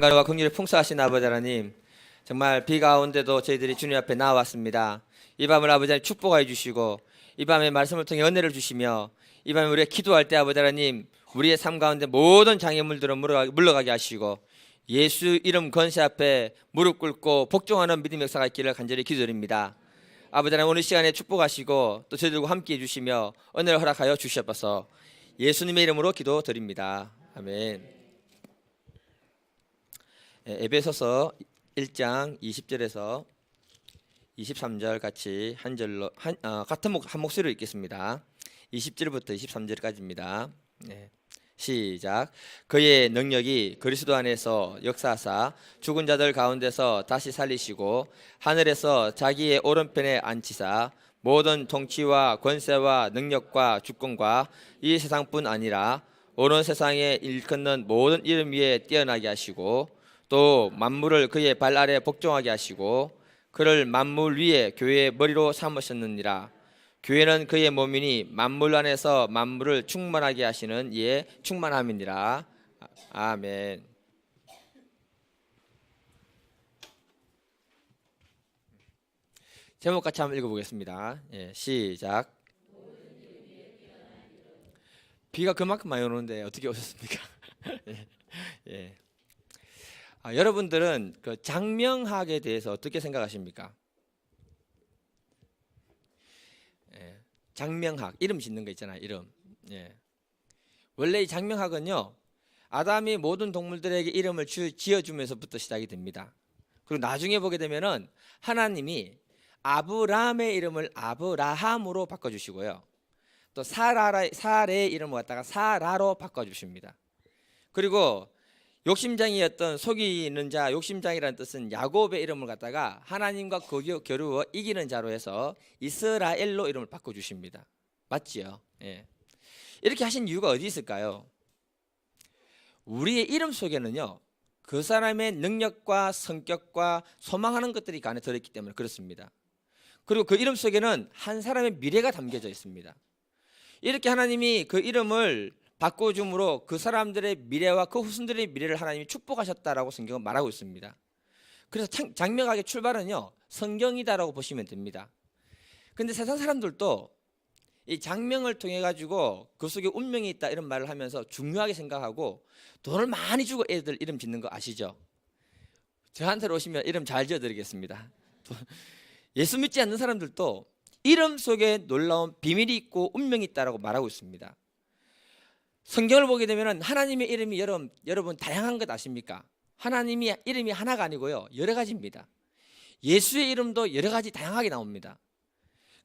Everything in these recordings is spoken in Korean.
은혜와 긍휼이 풍성하신 아버지 하나님, 정말 비 가운데도 저희들이 주님 앞에 나왔습니다. 이 밤을 아버지 하나님 축복하여 주시고, 이 밤에 말씀을 통해 은혜를 주시며, 이 밤에 우리가 기도할 때 아버지 하나님 우리의 삶 가운데 모든 장애물들을 물러가게 하시고, 예수 이름 권세 앞에 무릎 꿇고 복종하는 믿음 역사가 있기를 간절히 기도드립니다. 아버지 하나님 오늘 시간에 축복하시고 또 저희들과 함께해 주시며 은혜를 허락하여 주시옵소서. 예수님의 이름으로 기도드립니다. 아멘. 에베소서 1장 20절에서 23절 같이 같은 한 목소리로 읽겠습니다. 20절부터 23절까지입니다. 시작. 그의 능력이 그리스도 안에서 역사하사 죽은 자들 가운데서 다시 살리시고 하늘에서 자기의 오른편에 앉히사 모든 통치와 권세와 능력과 주권과 이 세상뿐 아니라 온 세상에 일컫는 모든 이름 위에 뛰어나게 하시고 또 만물을 그의 발 아래 복종하게 하시고 그를 만물 위에 교회의 머리로 삼으셨느니라. 교회는 그의 몸이니 만물 안에서 만물을 충만하게 하시는 이의 충만함이니라. 아멘. 제목 같이 한번 읽어보겠습니다. 시작. 비가 그만큼 많이 오는데 어떻게 오셨습니까? 예. 여러분들은 그 장명학에 대해서 어떻게 생각하십니까? 장명학, 이름 짓는 거 있잖아요. 이름. 원래 이 장명학은요, 아담이 모든 동물들에게 이름을 지어주면서부터 시작이 됩니다. 그리고 나중에 보게 되면은 하나님이 아브람의 이름을 아브라함으로 바꿔주시고요, 또 사레의 이름을 갖다가 사라로 바꿔주십니다. 그리고 욕심장이었던 속이는 자, 욕심장이라는 뜻은 야곱의 이름을 갖다가 하나님과 겨루어 이기는 자로 해서 이스라엘로 이름을 바꿔주십니다. 맞지요? 이렇게 하신 이유가 어디 있을까요? 우리의 이름 속에는요, 그 사람의 능력과 성격과 소망하는 것들이 그 안에 들어있기 때문에 그렇습니다. 그리고 그 이름 속에는 한 사람의 미래가 담겨져 있습니다. 이렇게 하나님이 그 이름을 바꿔줌으로 그 사람들의 미래와 그 후손들의 미래를 하나님이 축복하셨다라고 성경은 말하고 있습니다. 그래서 장명학의 출발은요, 성경이다라고 보시면 됩니다. 근데 세상 사람들도 이 장명을 통해 가지고 그 속에 운명이 있다 이런 말을 하면서 중요하게 생각하고 돈을 많이 주고 애들 이름 짓는 거 아시죠? 저한테 오시면 이름 잘 지어드리겠습니다. 예수 믿지 않는 사람들도 이름 속에 놀라운 비밀이 있고 운명이 있다라고 말하고 있습니다. 성경을 보게 되면 하나님의 이름이 여러분 다양한 것 아십니까? 하나님의 이름이 하나가 아니고요, 여러 가지입니다. 예수의 이름도 여러 가지 다양하게 나옵니다.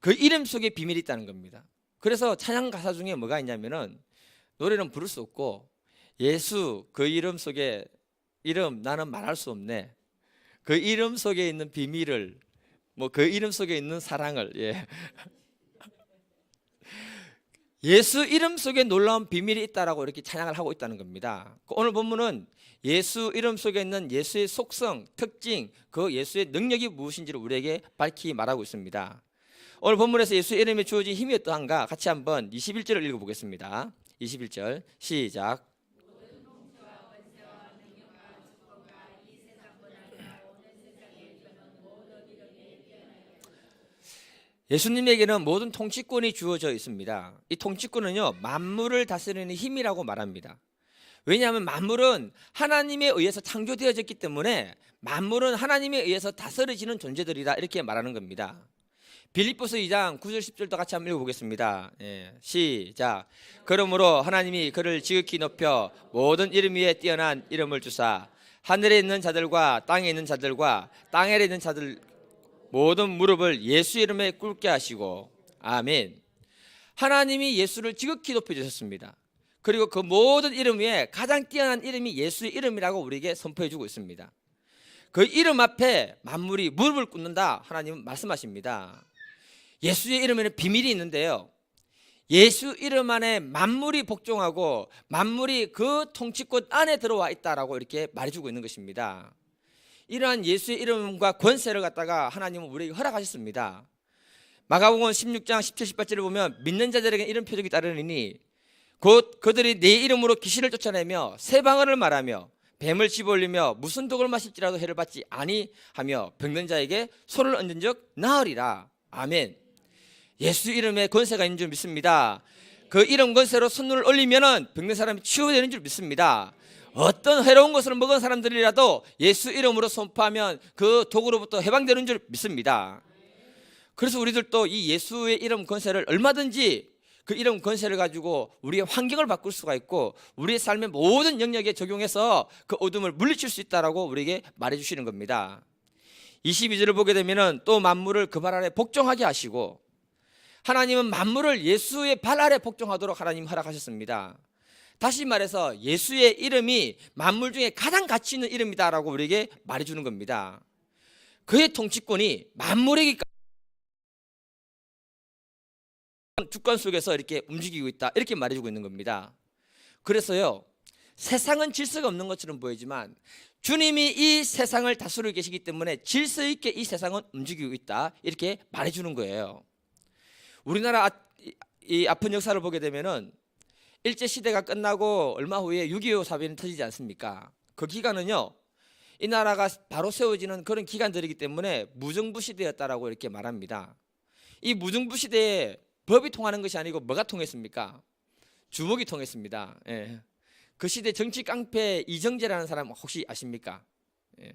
그 이름 속에 비밀이 있다는 겁니다. 그래서 찬양 가사 중에 뭐가 있냐면은, 노래는 부를 수 없고 예수 그 이름 속에 이름 나는 말할 수 없네, 그 이름 속에 있는 비밀을, 그 이름 속에 있는 사랑을, 예수 이름 속에 놀라운 비밀이 있다라고 이렇게 찬양을 하고 있다는 겁니다. 오늘 본문은 예수 이름 속에 있는 예수의 속성, 특징, 그 예수의 능력이 무엇인지를 우리에게 밝히 말하고 있습니다. 오늘 본문에서 예수 이름에 주어진 힘이 어떠한가 같이 한번 21절을 읽어보겠습니다. 21절 시작. 예수님에게는 모든 통치권이 주어져 있습니다. 이 통치권은요, 만물을 다스리는 힘이라고 말합니다. 왜냐하면 만물은 하나님에 의해서 창조되어졌기 때문에 만물은 하나님에 의해서 다스려지는 존재들이다 이렇게 말하는 겁니다. 빌립보서 2장 9절 10절도 같이 한번 읽어보겠습니다. 시작. 그러므로 하나님이 그를 지극히 높여 모든 이름 위에 뛰어난 이름을 주사 하늘에 있는 자들과 땅에 있는 자들과 땅에 있는 자들 모든 무릎을 예수 이름에 꿇게 하시고. 아멘. 하나님이 예수를 지극히 높여주셨습니다. 그리고 그 모든 이름 위에 가장 뛰어난 이름이 예수의 이름이라고 우리에게 선포해 주고 있습니다. 그 이름 앞에 만물이 무릎을 꿇는다 하나님은 말씀하십니다. 예수의 이름에는 비밀이 있는데요, 예수 이름 안에 만물이 복종하고 만물이 그 통치권 안에 들어와 있다라고 이렇게 말해주고 있는 것입니다. 이러한 예수의 이름과 권세를 갖다가 하나님은 우리에게 허락하셨습니다. 마가복음 16장 17, 18절을 보면 믿는 자들에게 이런 표적이 따르니 곧 그들이 내 이름으로 귀신을 쫓아내며 새 방언을 말하며 뱀을 집어올리며 무슨 독을 마실지라도 해를 받지 아니하며 병든 자에게 손을 얹은 적 나으리라. 아멘. 예수 이름에 권세가 있는 줄 믿습니다. 그 이름 권세로 손을 올리면은 병든 사람이 치유되는 줄 믿습니다. 어떤 해로운 것을 먹은 사람들이라도 예수 이름으로 선포하면 그 독으로부터 해방되는 줄 믿습니다. 그래서 우리들도 이 예수의 이름 권세를 얼마든지 그 이름 권세를 가지고 우리의 환경을 바꿀 수가 있고 우리의 삶의 모든 영역에 적용해서 그 어둠을 물리칠 수 있다라고 우리에게 말해주시는 겁니다. 22절을 보게 되면은 또 만물을 그 발 아래 복종하게 하시고, 하나님은 만물을 예수의 발 아래 복종하도록 하나님 허락하셨습니다. 다시 말해서 예수의 이름이 만물 중에 가장 가치 있는 이름이다라고 우리에게 말해주는 겁니다. 그의 통치권이 만물에게 주권 속에서 이렇게 움직이고 있다, 이렇게 말해주고 있는 겁니다. 그래서요, 세상은 질서가 없는 것처럼 보이지만 주님이 이 세상을 다스리고 계시기 때문에 질서 있게 이 세상은 움직이고 있다, 이렇게 말해주는 거예요. 우리나라 이 아픈 역사를 보게 되면은 일제시대가 끝나고 얼마 후에 6.25 사변이 터지지 않습니까? 그 기간은요, 이 나라가 바로 세워지는 그런 기간들이기 때문에 무정부 시대였다라고 이렇게 말합니다. 이 무정부 시대에 법이 통하는 것이 아니고 뭐가 통했습니까? 주먹이 통했습니다. 예. 그 시대 정치 깡패 이정재라는 사람 혹시 아십니까? 예.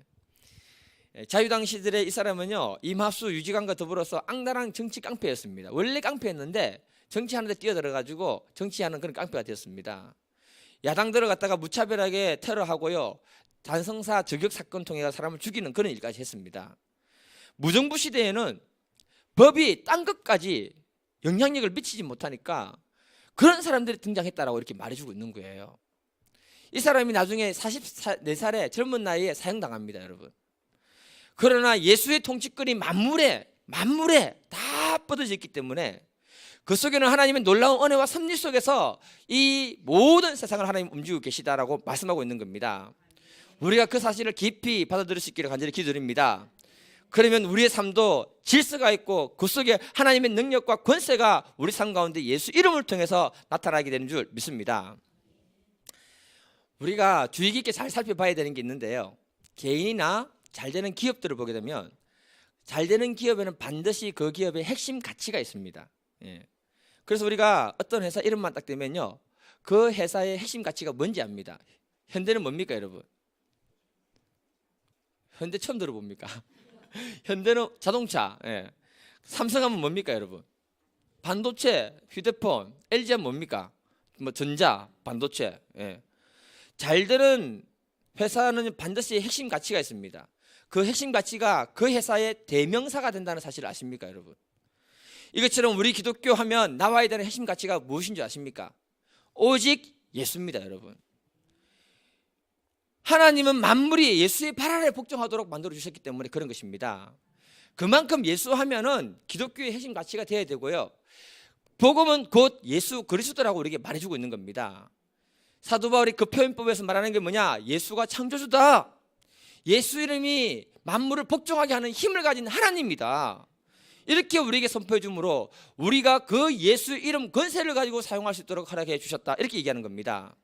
자유당 시절에 이 사람은요, 이마수 유지관과 더불어서 악랄한 정치 깡패였습니다. 원래 깡패였는데 정치하는 데 뛰어들어가지고 정치하는 그런 깡패가 되었습니다. 야당 들어갔다가 무차별하게 테러하고요, 단성사 저격 사건 통해 사람을 죽이는 그런 일까지 했습니다. 무정부 시대에는 법이 딴 것까지 영향력을 미치지 못하니까 그런 사람들이 등장했다라고 이렇게 말해주고 있는 거예요. 이 사람이 나중에 44살의 젊은 나이에 사형당합니다, 여러분. 그러나 예수의 통치권이 만물에 다 뻗어져 있기 때문에 그 속에는 하나님의 놀라운 은혜와 섭리 속에서 이 모든 세상을 하나님 움직이고 계시다라고 말씀하고 있는 겁니다. 우리가 그 사실을 깊이 받아들일 수 있기를 간절히 기도드립니다. 그러면 우리의 삶도 질서가 있고 그 속에 하나님의 능력과 권세가 우리 삶 가운데 예수 이름을 통해서 나타나게 되는 줄 믿습니다. 우리가 주의 깊게 잘 살펴봐야 되는 게 있는데요, 개인이나 잘 되는 기업들을 보게 되면 잘 되는 기업에는 반드시 그 기업의 핵심 가치가 있습니다. 예. 그래서 우리가 어떤 회사 이름만 딱 되면요, 그 회사의 핵심 가치가 뭔지 압니다. 현대는 뭡니까, 여러분? 현대 처음 들어봅니까? 현대는 자동차. 예. 삼성하면 뭡니까, 여러분? 반도체, 휴대폰. LG하면 뭡니까? 뭐 전자, 반도체. 예. 잘 되는 회사는 반드시 핵심 가치가 있습니다. 그 핵심 가치가 그 회사의 대명사가 된다는 사실을 아십니까, 여러분? 이것처럼 우리 기독교 하면 나와야 되는 핵심 가치가 무엇인 줄 아십니까? 오직 예수입니다, 여러분. 하나님은 만물이 예수의 발 아래 복종하도록 만들어 주셨기 때문에 그런 것입니다. 그만큼 예수 하면은 기독교의 핵심 가치가 되어야 되고요, 복음은 곧 예수 그리스도라고 우리에게 말해주고 있는 겁니다. 사도 바울이 그 표현법에서 말하는 게 뭐냐? 예수가 창조주다. 예수 이름이 만물을 복종하게 하는 힘을 가진 하나님이다. 이렇게 우리에게 선포해 주므로 우리가 그 예수 이름 권세를 가지고 사용할 수 있도록 허락해 주셨다, 이렇게 얘기하는 겁니다.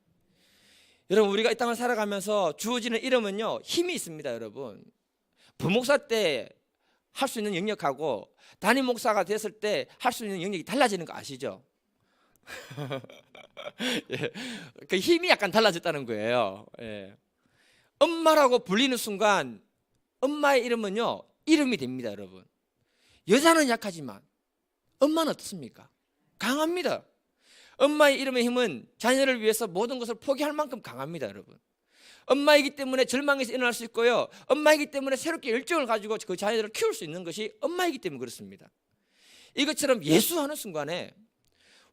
여러분, 우리가 이 땅을 살아가면서 주어지는 이름은요, 힘이 있습니다, 여러분. 부목사 때 할 수 있는 영역하고 담임 목사가 됐을 때 할 수 있는 영역이 달라지는 거 아시죠? 예, 그 힘이 약간 달라졌다는 거예요. 예. 엄마라고 불리는 순간 엄마의 이름은요, 이름이 됩니다, 여러분. 여자는 약하지만 엄마는 어떻습니까? 강합니다. 엄마의 이름의 힘은 자녀를 위해서 모든 것을 포기할 만큼 강합니다, 여러분. 엄마이기 때문에 절망에서 일어날 수 있고요, 엄마이기 때문에 새롭게 열정을 가지고 그 자녀들을 키울 수 있는 것이 엄마이기 때문에 그렇습니다. 이것처럼 예수하는 순간에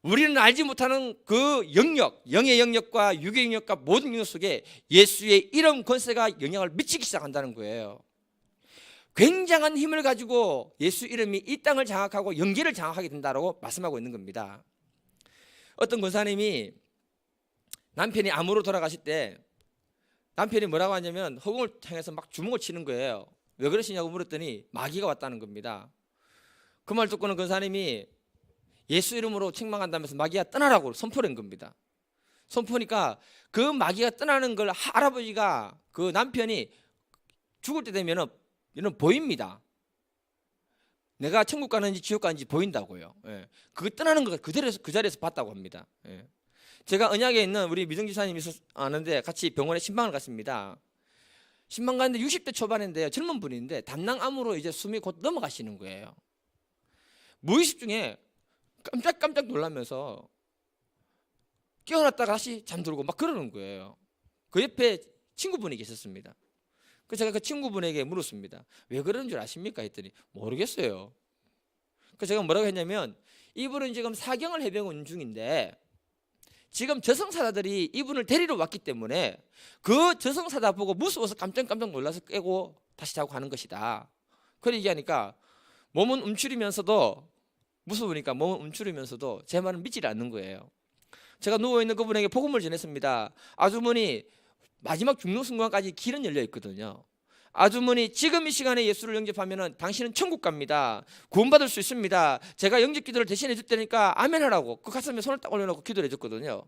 우리는 알지 못하는 그 영역, 영의 영역과 육의 영역과 모든 영역 속에 예수의 이름 권세가 영향을 미치기 시작한다는 거예요. 굉장한 힘을 가지고 예수 이름이 이 땅을 장악하고 영계를 장악하게 된다고 말씀하고 있는 겁니다. 어떤 권사님이 남편이 암으로 돌아가실 때 남편이 뭐라고 하냐면 허공을 향해서 막 주먹을 치는 거예요. 왜 그러시냐고 물었더니 마귀가 왔다는 겁니다. 그 말 듣고는 권사님이 예수 이름으로 책망한다면서 마귀야 떠나라고 선포를 한 겁니다. 선포니까 그 마귀가 떠나는 걸 할아버지가 그 남편이 죽을 때 되면은 이는 보입니다. 내가 천국 가는지 지옥 가는지 보인다고요. 예. 그거 떠나는 거 그대로 그 자리에서 봤다고 합니다. 예. 제가 언약에 있는 우리 미정 지사님이 아는데 같이 병원에 신방을 갔습니다. 신방 갔는데 60대 초반인데요. 젊은 분인데 담낭암으로 이제 숨이 곧 넘어가시는 거예요. 무의식 중에 깜짝 놀라면서 깨어났다가 다시 잠들고 막 그러는 거예요. 그 옆에 친구분이 계셨습니다. 그래서 제가 그 친구분에게 물었습니다. 왜 그러는 줄 아십니까? 했더니 모르겠어요. 그래서 제가 뭐라고 했냐면 이분은 지금 사경을 해병 중인데 지금 저승사자들이 이분을 데리러 왔기 때문에 그 저승사자 보고 무서워서 깜짝 놀라서 깨고 다시 자고 가는 것이다. 그렇게 얘기하니까 몸은 움츠리면서도 무서우니까 몸은 움츠리면서도 제 말은 믿지 않는 거예요. 제가 누워있는 그분에게 복음을 전했습니다. 아주머니 마지막 죽는 순간까지 길은 열려 있거든요. 아주머니 지금 이 시간에 예수를 영접하면 당신은 천국 갑니다. 구원받을 수 있습니다. 제가 영접 기도를 대신해 줄 테니까 아멘 하라고 그 가슴에 손을 딱 올려놓고 기도를 해줬거든요.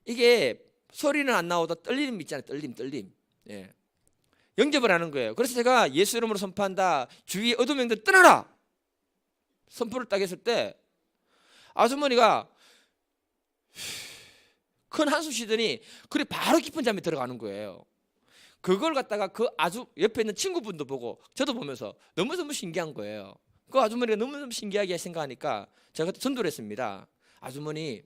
이게 소리는 안 나오다 떨림 있잖아요. 떨림. 예. 영접을 하는 거예요. 그래서 제가 예수 이름으로 선포한다. 주위의 어둠 영들 떠나라. 선포를 딱 했을 때 아주머니가 큰 한숨 쉬더니 그래 바로 깊은 잠에 들어가는 거예요. 그걸 갖다가 그 아주 옆에 있는 친구분도 보고 저도 보면서 너무너무 신기한 거예요. 그 아주머니가 너무너무 신기하게 생각하니까 제가 전도를 했습니다. 아주머니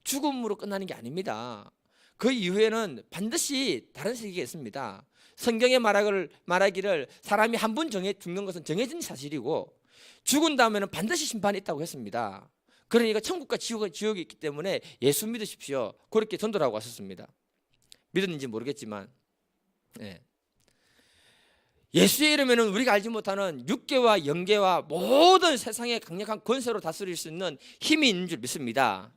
죽음으로 끝나는 게 아닙니다. 그 이후에는 반드시 다른 세계가 있습니다. 성경에 말하기를 사람이 한 번 죽는 것은 정해진 사실이고 죽은 다음에는 반드시 심판이 있다고 했습니다. 그러니까 천국과 지옥이 있기 때문에 예수 믿으십시오. 그렇게 전도를 하고 왔었습니다. 믿었는지 모르겠지만 예수의 이름에는 우리가 알지 못하는 육계와 영계와 모든 세상의 강력한 권세로 다스릴 수 있는 힘이 있는 줄 믿습니다.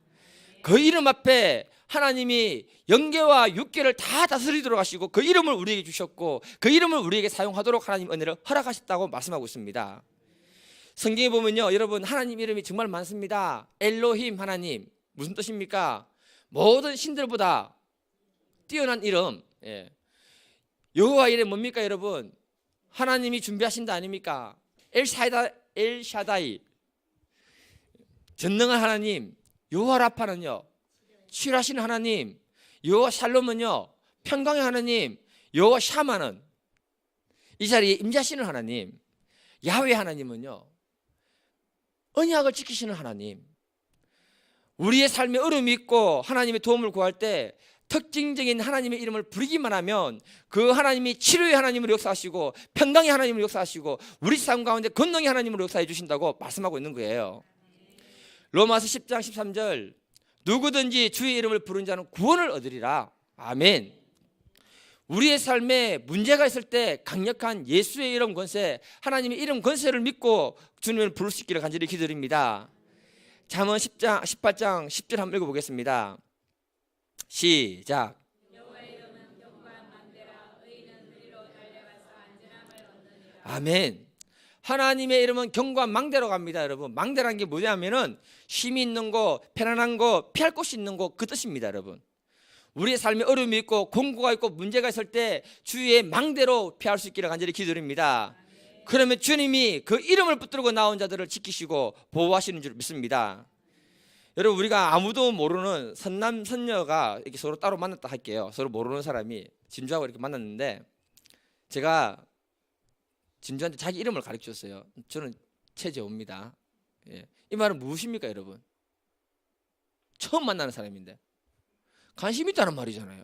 그 이름 앞에 하나님이 영계와 육계를 다 다스리도록 하시고 그 이름을 우리에게 주셨고 그 이름을 우리에게 사용하도록 하나님 은혜를 허락하셨다고 말씀하고 있습니다. 성경에 보면요, 여러분 하나님 이름이 정말 많습니다. 엘로힘 하나님 무슨 뜻입니까? 모든 신들보다 뛰어난 이름. 여호와 이름 뭡니까 여러분? 하나님이 준비하신다 아닙니까? 엘샤다이 전능한 하나님. 여호와 라파는요 치유하시는 하나님. 여호와 샬롬은요 평강의 하나님. 여호와 샤마는 이 자리에 임재하시는 하나님. 야훼 하나님은요 언약을 지키시는 하나님. 우리의 삶에 어려움이 있고 하나님의 도움을 구할 때 특징적인 하나님의 이름을 부르기만 하면 그 하나님이 치료의 하나님으로 역사하시고 평강의 하나님으로 역사하시고 우리 삶 가운데 권능의 하나님으로 역사해 주신다고 말씀하고 있는 거예요. 로마서 10장 13절 누구든지 주의 이름을 부른 자는 구원을 얻으리라. 아멘. 우리의 삶에 문제가 있을 때 강력한 예수의 이름 권세, 하나님의 이름 권세를 믿고 주님을 부를 수 있기를 간절히 기도드립니다. 잠언 18장 10절 한번 읽어보겠습니다. 시작. 아멘. 하나님의 이름은 경과 망대로 갑니다. 여러분 망대라는 게 뭐냐면은 힘이 있는 거, 편안한 거, 피할 곳이 있는 거 그 뜻입니다. 여러분 우리의 삶에 어려움이 있고 공고가 있고 문제가 있을 때 주의 망대로 피할 수 있기를 간절히 기도드립니다. 그러면 주님이 그 이름을 붙들고 나온 자들을 지키시고 보호하시는 줄 믿습니다. 여러분 우리가 아무도 모르는 선남 선녀가 이렇게 서로 따로 만났다 할게요. 서로 모르는 사람이 진주하고 이렇게 만났는데 제가 진주한테 자기 이름을 가르쳤어요. 저는 최재호입니다. 이 말은 무엇입니까 여러분? 처음 만나는 사람인데 관심 있다는 말이잖아요.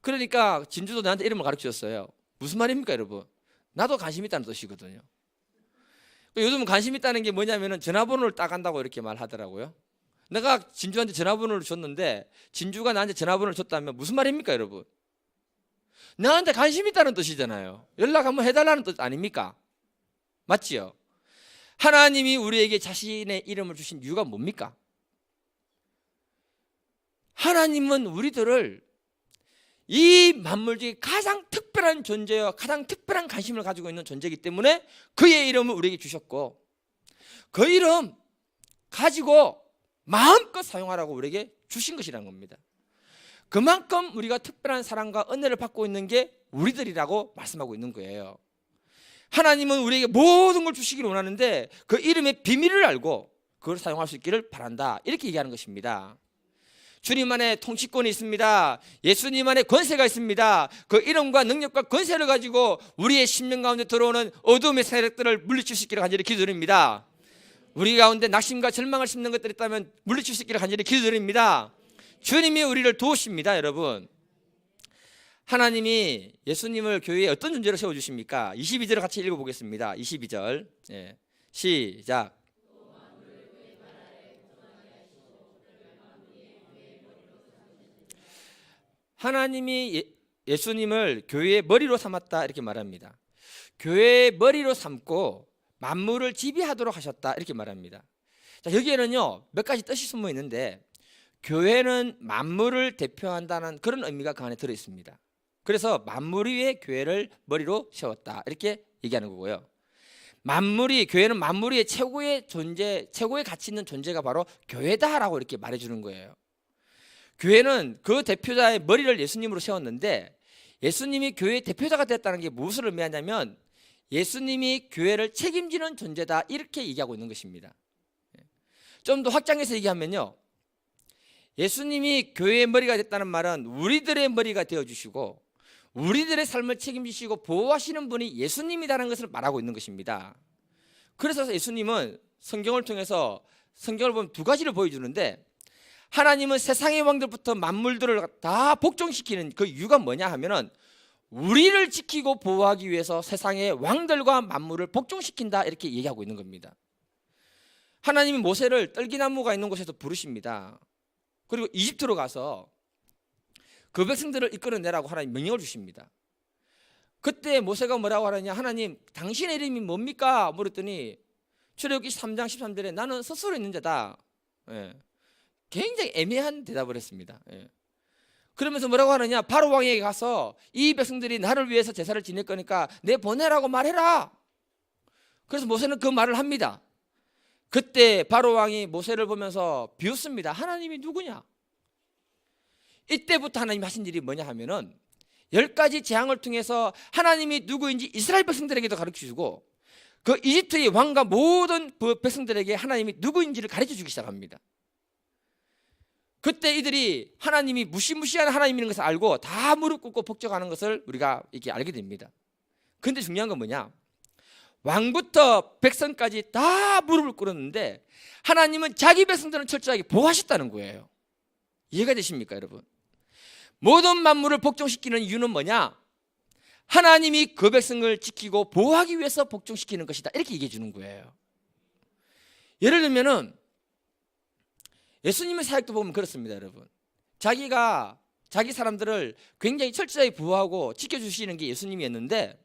그러니까 진주도 나한테 이름을 가르쳤어요. 무슨 말입니까 여러분? 나도 관심 있다는 뜻이거든요. 요즘 관심 있다는 게 뭐냐면은 전화번호를 따간다고 이렇게 말하더라고요. 내가 진주한테 전화번호를 줬는데 진주가 나한테 전화번호를 줬다면 무슨 말입니까 여러분? 나한테 관심 있다는 뜻이잖아요. 연락 한번 해달라는 뜻 아닙니까? 맞지요? 하나님이 우리에게 자신의 이름을 주신 이유가 뭡니까? 하나님은 우리들을 이 만물 중에 가장 특별한 존재와 가장 특별한 관심을 가지고 있는 존재이기 때문에 그의 이름을 우리에게 주셨고 그 이름 가지고 마음껏 사용하라고 우리에게 주신 것이라는 겁니다. 그만큼 우리가 특별한 사랑과 은혜를 받고 있는 게 우리들이라고 말씀하고 있는 거예요. 하나님은 우리에게 모든 걸 주시기를 원하는데 그 이름의 비밀을 알고 그걸 사용할 수 있기를 바란다, 이렇게 얘기하는 것입니다. 주님 안에 통치권이 있습니다. 예수님 안에 권세가 있습니다. 그 이름과 능력과 권세를 가지고 우리의 심령 가운데 들어오는 어둠의 세력들을 물리칠 수 있기를 간절히 기도드립니다. 우리 가운데 낙심과 절망을 심는 것들이 있다면 물리칠 수 있기를 간절히 기도드립니다. 주님이 우리를 도우십니다. 여러분, 하나님이 예수님을 교회에 어떤 존재로 세워주십니까? 22절을 같이 읽어보겠습니다. 22절 시작. 하나님이 예수님을 교회의 머리로 삼았다, 이렇게 말합니다. 교회의 머리로 삼고 만물을 지배하도록 하셨다, 이렇게 말합니다. 자, 여기에는요 몇 가지 뜻이 숨어 있는데, 교회는 만물을 대표한다는 그런 의미가 그 안에 들어 있습니다. 그래서 만물 위에 교회를 머리로 세웠다, 이렇게 얘기하는 거고요. 교회는 만물 위에 최고의 존재, 최고의 가치 있는 존재가 바로 교회다라고 이렇게 말해주는 거예요. 교회는 그 대표자의 머리를 예수님으로 세웠는데, 예수님이 교회의 대표자가 됐다는 게 무엇을 의미하냐면 예수님이 교회를 책임지는 존재다, 이렇게 얘기하고 있는 것입니다. 좀 더 확장해서 얘기하면요, 예수님이 교회의 머리가 됐다는 말은 우리들의 머리가 되어주시고 우리들의 삶을 책임지시고 보호하시는 분이 예수님이라는 것을 말하고 있는 것입니다. 그래서 예수님은 성경을 통해서, 성경을 보면 두 가지를 보여주는데, 하나님은 세상의 왕들부터 만물들을 다 복종시키는 그 이유가 뭐냐 하면은 우리를 지키고 보호하기 위해서 세상의 왕들과 만물을 복종시킨다, 이렇게 얘기하고 있는 겁니다. 하나님이 모세를 떨기나무가 있는 곳에서 부르십니다. 그리고 이집트로 가서 그 백성들을 이끌어내라고 하나님 명령을 주십니다. 그때 모세가 뭐라고 하느냐, 하나님 당신의 이름이 뭡니까? 물었더니 출애굽기 3장 13절에 나는 스스로 있는 자다. 굉장히 애매한 대답을 했습니다. 그러면서 뭐라고 하느냐, 바로 왕에게 가서 이 백성들이 나를 위해서 제사를 지낼 거니까 내 보내라고 말해라. 그래서 모세는 그 말을 합니다. 그때 바로 왕이 모세를 보면서 비웃습니다. 하나님이 누구냐? 이때부터 하나님이 하신 일이 뭐냐 하면은 10가지 재앙을 통해서 하나님이 누구인지 이스라엘 백성들에게도 가르쳐주고 그 이집트의 왕과 모든 그 백성들에게 하나님이 누구인지를 가르쳐주기 시작합니다. 그때 이들이 하나님이 무시무시한 하나님이라는 것을 알고 다 무릎 꿇고 복종하는 것을 우리가 이렇게 알게 됩니다. 그런데 중요한 건 뭐냐, 왕부터 백성까지 다 무릎을 꿇었는데 하나님은 자기 백성들은 철저하게 보호하셨다는 거예요. 이해가 되십니까, 여러분? 모든 만물을 복종시키는 이유는 뭐냐, 하나님이 그 백성을 지키고 보호하기 위해서 복종시키는 것이다, 이렇게 얘기해 주는 거예요. 예를 들면은 예수님의 사역도 보면 그렇습니다, 여러분. 자기가 자기 사람들을 굉장히 철저히 보호하고 지켜주시는 게 예수님이었는데,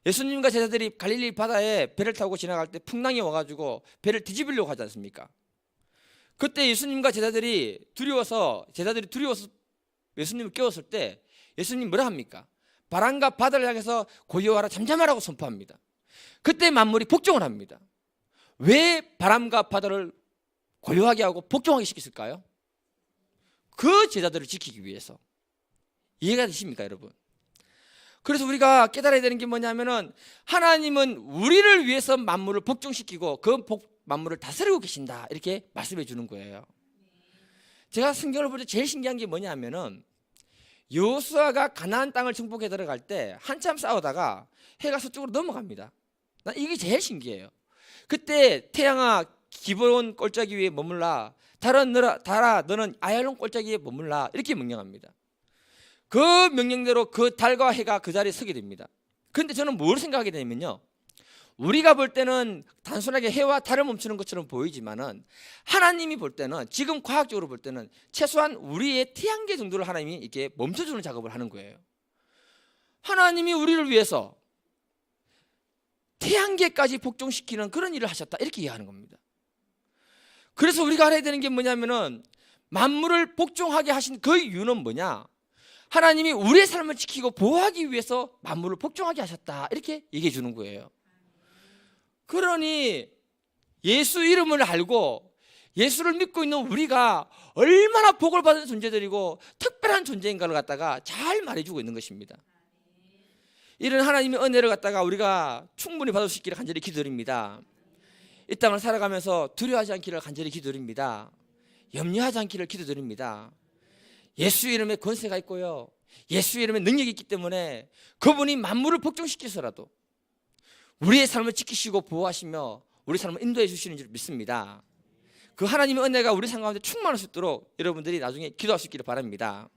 예수님과 제자들이 갈릴리 바다에 배를 타고 지나갈 때 풍랑이 와가지고 배를 뒤집으려고 하지 않습니까? 그때 예수님과 제자들이 두려워서 예수님을 깨웠을 때 예수님 뭐라 합니까? 바람과 바다를 향해서 고요하라 잠잠하라고 선포합니다. 그때 만물이 복종을 합니다. 왜 바람과 바다를 고요하게 하고 복종하게 시켰을까요? 그 제자들을 지키기 위해서. 이해가 되십니까, 여러분? 그래서 우리가 깨달아야 되는 게 뭐냐면은 하나님은 우리를 위해서 만물을 복종시키고 그 만물을 다스리고 계신다, 이렇게 말씀해 주는 거예요. 제가 성경을 볼 때 제일 신기한 게 뭐냐면은 여호수아가 가나안 땅을 정복해 들어갈 때 한참 싸우다가 해가 서쪽으로 넘어갑니다. 난 이게 제일 신기해요. 그때 태양아 기브론 골짜기 위에 머물라, 달아 너는 아얄론 골짜기에 머물라, 이렇게 명령합니다. 그 명령대로 그 달과 해가 그 자리에 서게 됩니다. 그런데 저는 뭘 생각하게 되냐면요, 우리가 볼 때는 단순하게 해와 달을 멈추는 것처럼 보이지만은 하나님이 볼 때는, 지금 과학적으로 볼 때는 최소한 우리의 태양계 정도를 하나님이 이렇게 멈춰주는 작업을 하는 거예요. 하나님이 우리를 위해서 태양계까지 복종시키는 그런 일을 하셨다, 이렇게 이해하는 겁니다. 그래서 우리가 알아야 되는 게 뭐냐면은 만물을 복종하게 하신 그 이유는 뭐냐, 하나님이 우리의 삶을 지키고 보호하기 위해서 만물을 복종하게 하셨다, 이렇게 얘기해 주는 거예요. 그러니 예수 이름을 알고 예수를 믿고 있는 우리가 얼마나 복을 받은 존재들이고 특별한 존재인가를 갖다가 잘 말해주고 있는 것입니다. 이런 하나님의 은혜를 갖다가 우리가 충분히 받을 수 있기를 간절히 기도드립니다. 이 땅을 살아가면서 두려워하지 않기를 간절히 기도드립니다. 염려하지 않기를 기도드립니다. 예수 이름에 권세가 있고요, 예수 이름에 능력이 있기 때문에 그분이 만물을 복종시켜서라도 우리의 삶을 지키시고 보호하시며 우리 삶을 인도해 주시는 줄 믿습니다. 그 하나님의 은혜가 우리 삶 가운데 충만할 수 있도록 여러분들이 나중에 기도할 수 있기를 바랍니다.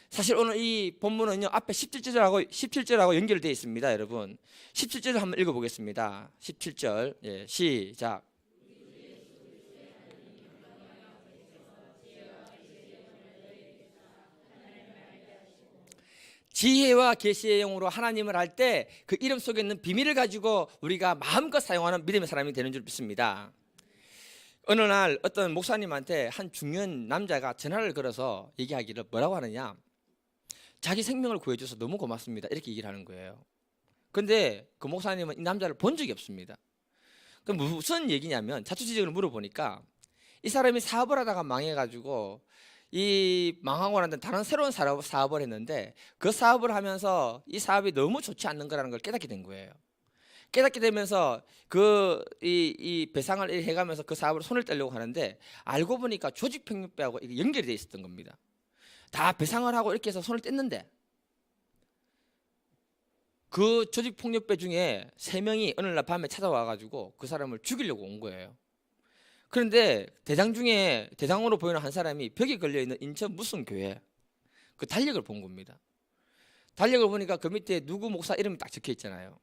사실 오늘 이 본문은요, 앞에 17절하고 연결되어 있습니다. 여러분 17절 한번 읽어보겠습니다. 17절, 예, 시작. 지혜와 계시의 영으로 하나님을 할 때 그 이름 속에 있는 비밀을 가지고 우리가 마음껏 사용하는 믿음의 사람이 되는 줄 믿습니다. 어느 날 어떤 목사님한테 한 중년 남자가 전화를 걸어서 얘기하기를 뭐라고 하느냐, 자기 생명을 구해줘서 너무 고맙습니다, 이렇게 얘기를 하는 거예요. 근데 그 목사님은 이 남자를 본 적이 없습니다. 그럼 무슨 얘기냐면, 자초지종을 물어보니까 이 사람이 사업을 하다가 망해가지고 이 망하고 난 다른 새로운 사업을 했는데 그 사업을 하면서 이 사업이 너무 좋지 않는 거라는 걸 깨닫게 된 거예요. 깨닫게 되면서 이 배상을 해가면서 그 사업을 손을 떼려고 하는데 알고 보니까 조직폭력배하고 이게 연결이 돼 있었던 겁니다. 다 배상을 하고 이렇게 해서 손을 뗐는데 그 조직폭력배 중에 3명이 어느 날 밤에 찾아와가지고 그 사람을 죽이려고 온 거예요. 그런데 대장으로 보이는 한 사람이 벽에 걸려있는 인천 무슨 교회 그 달력을 본 겁니다. 달력을 보니까 그 밑에 누구 목사 이름이 딱 적혀 있잖아요.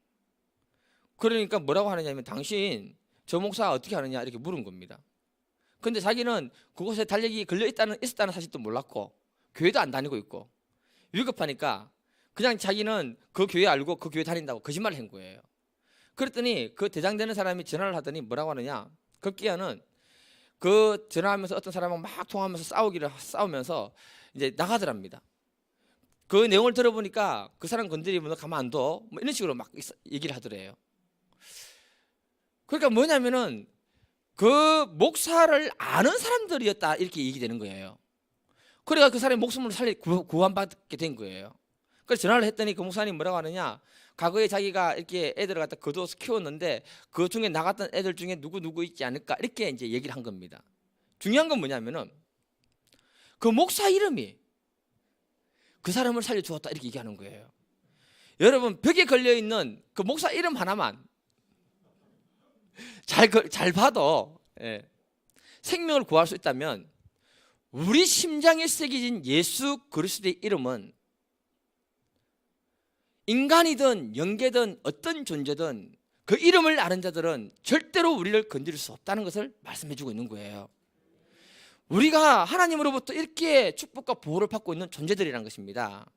그러니까 뭐라고 하느냐면, 당신 저 목사 어떻게 하느냐 이렇게 물은 겁니다. 근데 자기는 그곳에 달력이 있었다는 사실도 몰랐고 교회도 안 다니고 있고 위급하니까 그냥 자기는 그 교회 알고 그 교회 다닌다고 거짓말을 한 거예요. 그랬더니 그 대장되는 사람이 전화를 하더니 뭐라고 하느냐, 급기야는 그 전화하면서 어떤 사람하고 막 통화하면서 싸우면서 이제 나가더랍니다. 그 내용을 들어보니까 그 사람 건드리면 가만 안 둬, 뭐 이런 식으로 막 얘기를 하더래요. 그러니까 뭐냐면은 그 목사를 아는 사람들이었다 이렇게 얘기되는 거예요. 그러니까 그 사람이 목숨을 구원받게 된 거예요. 그래서 전화를 했더니 그 목사님 뭐라고 하느냐, 과거에 자기가 이렇게 애들을 갖다 거둬서 키웠는데 그 중에 나갔던 애들 중에 누구 있지 않을까 이렇게 이제 얘기를 한 겁니다. 중요한 건 뭐냐면은 그 목사 이름이 그 사람을 살려주었다 이렇게 얘기하는 거예요. 여러분 벽에 걸려있는 그 목사 이름 하나만 잘 봐도 생명을 구할 수 있다면 우리 심장에 새겨진 예수 그리스도의 이름은 인간이든 영계든 어떤 존재든 그 이름을 아는 자들은 절대로 우리를 건드릴 수 없다는 것을 말씀해주고 있는 거예요. 우리가 하나님으로부터 이렇게 축복과 보호를 받고 있는 존재들이라는 것입니다.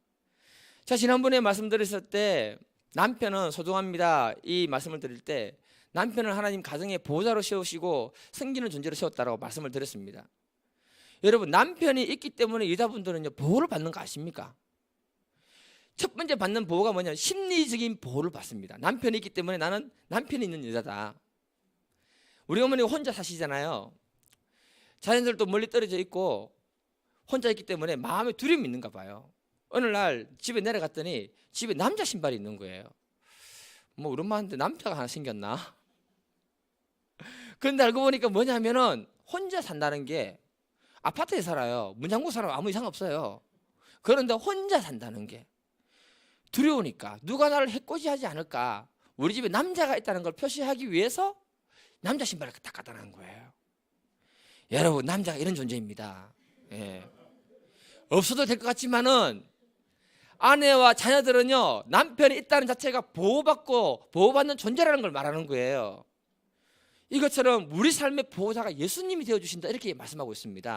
자, 지난번에 말씀드렸을 때 남편은 소중합니다 이 말씀을 드릴 때 남편을 하나님 가정의 보호자로 세우시고 섬기는 존재로 세웠다고 말씀을 드렸습니다. 여러분 남편이 있기 때문에 여자분들은요 보호를 받는 거 아십니까? 첫 번째 받는 보호가 뭐냐면 심리적인 보호를 받습니다. 남편이 있기 때문에 나는 남편이 있는 여자다. 우리 어머니가 혼자 사시잖아요. 자녀들도 멀리 떨어져 있고 혼자 있기 때문에 마음에 두려움이 있는가 봐요. 어느 날 집에 내려갔더니 집에 남자 신발이 있는 거예요. 뭐 우리 엄마한테 남자가 하나 생겼나? 그런데 알고 보니까 뭐냐면은 혼자 산다는 게, 아파트에 살아요. 문 잠그고 살아도 아무 이상 없어요. 그런데 혼자 산다는 게 두려우니까 누가 나를 해코지하지 않을까, 우리 집에 남자가 있다는 걸 표시하기 위해서 남자 신발을 딱 갖다 놓은 거예요. 여러분 남자가 이런 존재입니다. 없어도 될 것 같지만은 아내와 자녀들은요 남편이 있다는 자체가 보호받는 존재라는 걸 말하는 거예요. 이것처럼 우리 삶의 보호자가 예수님이 되어주신다 이렇게 말씀하고 있습니다.